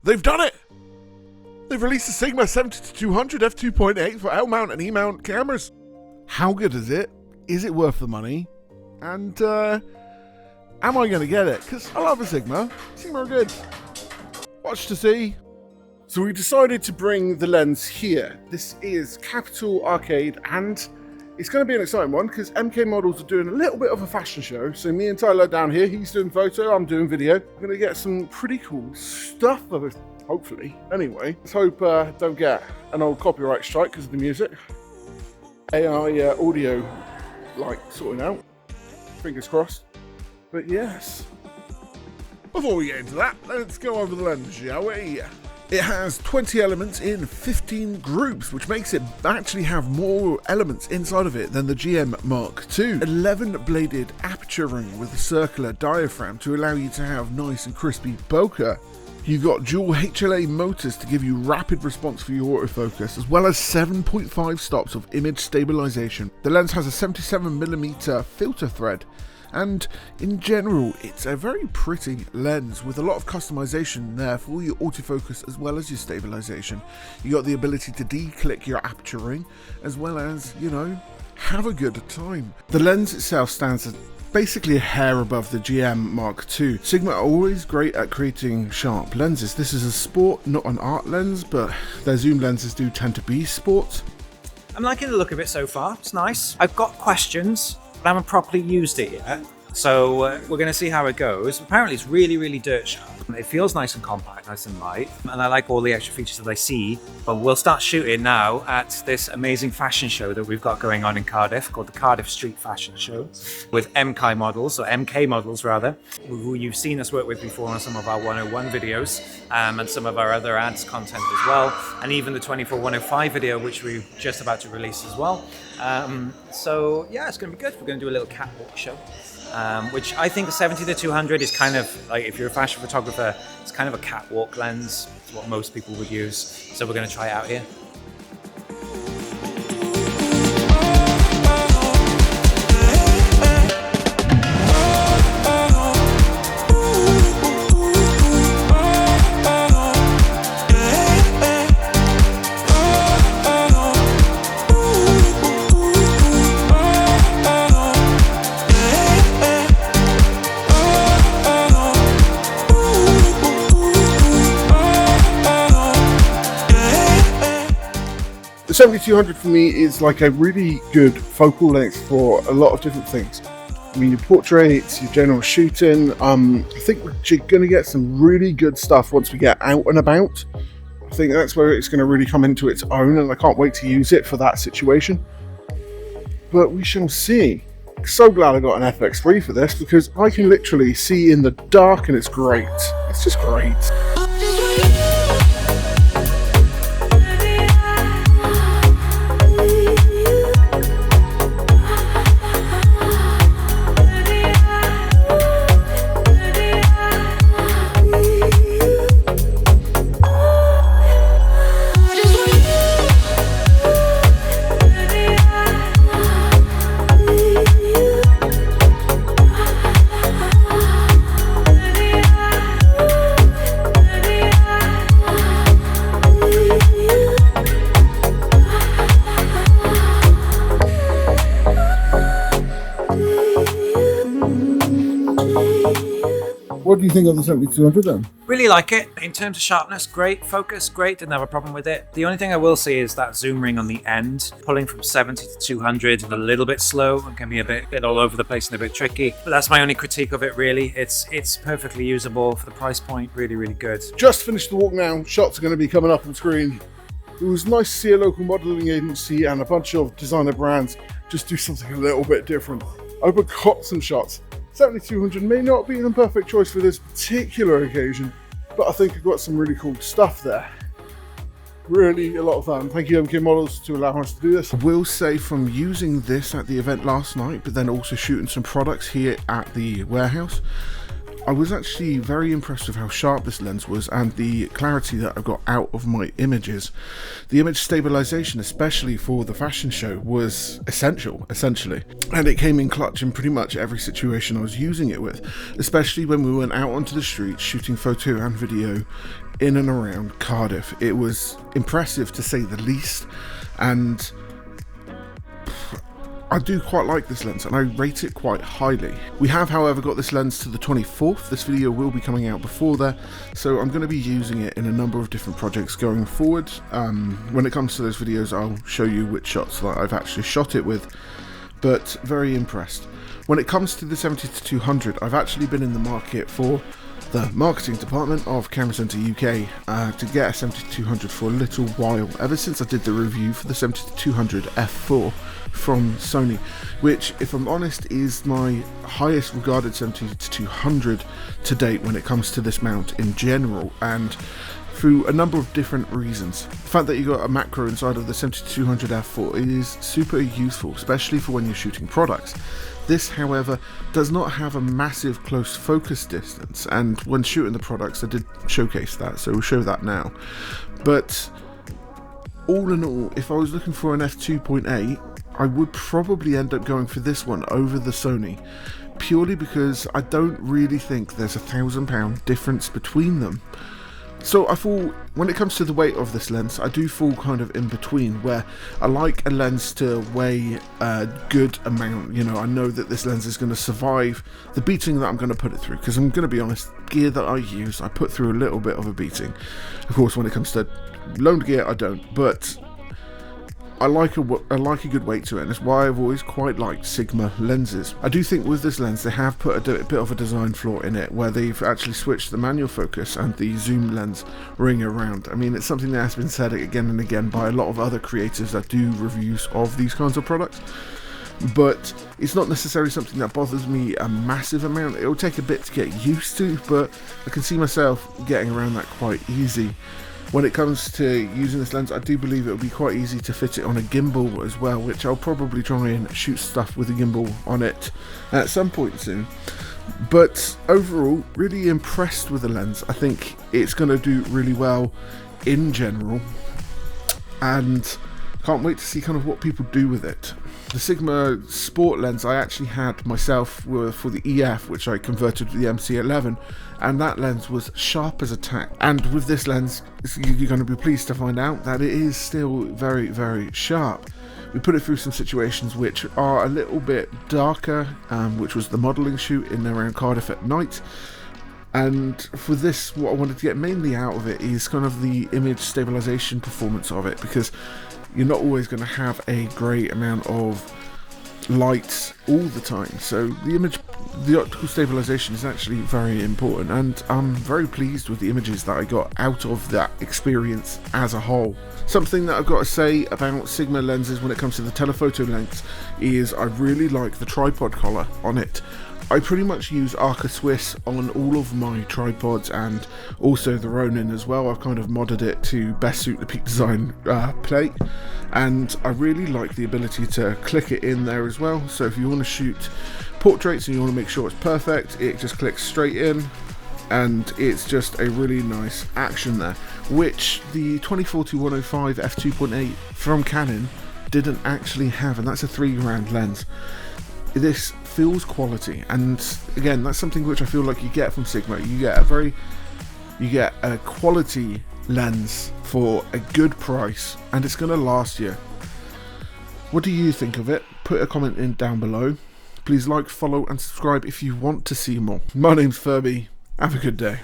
They've done it! They've released the Sigma 70-200 F2.8 for L-mount and E-mount cameras. How good is it? Is it worth the money? And, am I going to get it? Because I love a Sigma. Sigma are good. Watch to see. So we decided to bring the lens here. This is Capital Arcade, and it's going to be an exciting one because MK Models are doing a little bit of a fashion show. So me and Tyler down here, he's doing photo, I'm doing video. We're going to get some pretty cool stuff of it, hopefully. Anyway, let's hope don't get an old copyright strike because of the music. AI audio, like, sorting out. Fingers crossed. But yes. Before we get into that, let's go over the lens, shall we? It has 20 elements in 15 groups, which makes it actually have more elements inside of it than the GM Mark II. 11-bladed aperture ring with a circular diaphragm to allow you to have nice and crispy bokeh. You've got dual HLA motors to give you rapid response for your autofocus, as well as 7.5 stops of image stabilisation. The lens has a 77mm filter thread, and in general it's a very pretty lens with a lot of customization there for your autofocus as well as your stabilisation. You got the ability to declick your aperture ring as well as, you know, have a good time. The lens itself stands at basically a hair above the GM Mark II. Sigma are always great at creating sharp lenses. This is a sport, not an art lens, but their zoom lenses do tend to be sport. I'm liking the look of it so far. It's nice. I've got questions, but I haven't properly used it yet. So we're going to see how it goes. Apparently it's really, really dirt sharp. It feels nice and compact, nice and light. And I like all the extra features that I see. But we'll start shooting now at this amazing fashion show that we've got going on in Cardiff called the Cardiff Street Fashion Show with MK models rather, who you've seen us work with before on some of our 101 videos and some of our other ads content as well. And even the 24-105 video, which we're just about to release as well. So yeah, it's going to be good. We're going to do a little catwalk show. Which I think the 70-200 is kind of like, if you're a fashion photographer, it's kind of a catwalk lens. It's what most people would use. So we're going to try it out here. The 70-200 for me is like a really good focal length for a lot of different things. I mean, your portraits, your general shooting. I think we're going to get some really good stuff once we get out and about. I think that's where it's going to really come into its own, and I can't wait to use it for that situation. But we shall see. So glad I got an FX3 for this because I can literally see in the dark and it's great. It's just great. What do you think of the 70-200 then? Really like it. In terms of sharpness, great. Focus, great. Didn't have a problem with it. The only thing I will say is that zoom ring on the end, pulling from 70 to 200, a little bit slow and can be a bit all over the place and a bit tricky. But that's my only critique of it, really. It's perfectly usable for the price point. Really, really good. Just finished the walk now. Shots are going to be coming up on screen. It was nice to see a local modelling agency and a bunch of designer brands just do something a little bit different. I got some shots. 70-200 may not be the perfect choice for this particular occasion, but I think I've got some really cool stuff there. Really a lot of fun. Thank you MK Models to allow us to do this. I will say from using this at the event last night, but then also shooting some products here at the warehouse, I was actually very impressed with how sharp this lens was and the clarity that I got out of my images. The image stabilization, especially for the fashion show, was essential, essentially. And it came in clutch in pretty much every situation I was using it with, especially when we went out onto the street shooting photo and video in and around Cardiff. It was impressive to say the least, and I do quite like this lens and I rate it quite highly. We have, however, got this lens to the 24th. This video will be coming out before there, so I'm going to be using it in a number of different projects going forward. When it comes to those videos, I'll show you which shots that I've actually shot it with, but very impressed. When it comes to the 70-200, I've actually been in the market for the marketing department of Camera Centre UK to get a 70-200 for a little while, ever since I did the review for the 70-200 F4 from Sony, which, if I'm honest, is my highest regarded 70-200 to date when it comes to this mount in general, and through a number of different reasons. The fact that you got a macro inside of the 70-200 F4 is super useful, especially for when you're shooting products. This, however, does not have a massive close focus distance, and when shooting the products I did showcase that, so we'll show that now. But all in all, if I was looking for an F2.8, I would probably end up going for this one over the Sony, purely because I don't really think there's £1,000 difference between them. So I fall, when it comes to the weight of this lens, I do fall kind of in between, where I like a lens to weigh a good amount. You know, I know that this lens is going to survive the beating that I'm going to put it through, because I'm going to be honest, gear that I use, I put through a little bit of a beating. Of course, when it comes to loaned gear, I don't, but I like a good weight to it, and that's why I've always quite liked Sigma lenses. I do think with this lens they have put a bit of a design flaw in it, where they've actually switched the manual focus and the zoom lens ring around. I mean, it's something that has been said again and again by a lot of other creators that do reviews of these kinds of products, but it's not necessarily something that bothers me a massive amount. It'll take a bit to get used to, but I can see myself getting around that quite easy. When it comes to using this lens, I do believe it will be quite easy to fit it on a gimbal as well, which I'll probably try and shoot stuff with a gimbal on it at some point soon. But overall, really impressed with the lens. I think it's going to do really well in general, and can't wait to see kind of what people do with it. The Sigma Sport lens I actually had myself for the EF, which I converted to the MC11, and that lens was sharp as a tack. And with this lens, you're going to be pleased to find out that it is still very, very sharp. We put it through some situations which are a little bit darker, which was the modelling shoot in and around Cardiff at night. And for this, what I wanted to get mainly out of it is kind of the image stabilisation performance of it, because you're not always going to have a great amount of light all the time, so the optical stabilisation is actually very important, and I'm very pleased with the images that I got out of that experience as a whole. Something that I've got to say about Sigma lenses when it comes to the telephoto lens is I really like the tripod collar on it. I pretty much use Arca Swiss on all of my tripods, and also the Ronin as well. I've kind of modded it to best suit the Peak Design plate, and I really like the ability to click it in there as well. So if you want to shoot portraits and you want to make sure it's perfect, it just clicks straight in, and it's just a really nice action there, which the 20-105 F2.8 from Canon didn't actually have, and that's a £3 lens. This feels quality, and again, that's something which I feel like you get from Sigma. You get a quality lens for a good price, and it's going to last you. What do you think of it? Put a comment in down below. Please like, follow and subscribe if you want to see more. My name's Firby. Have a good day.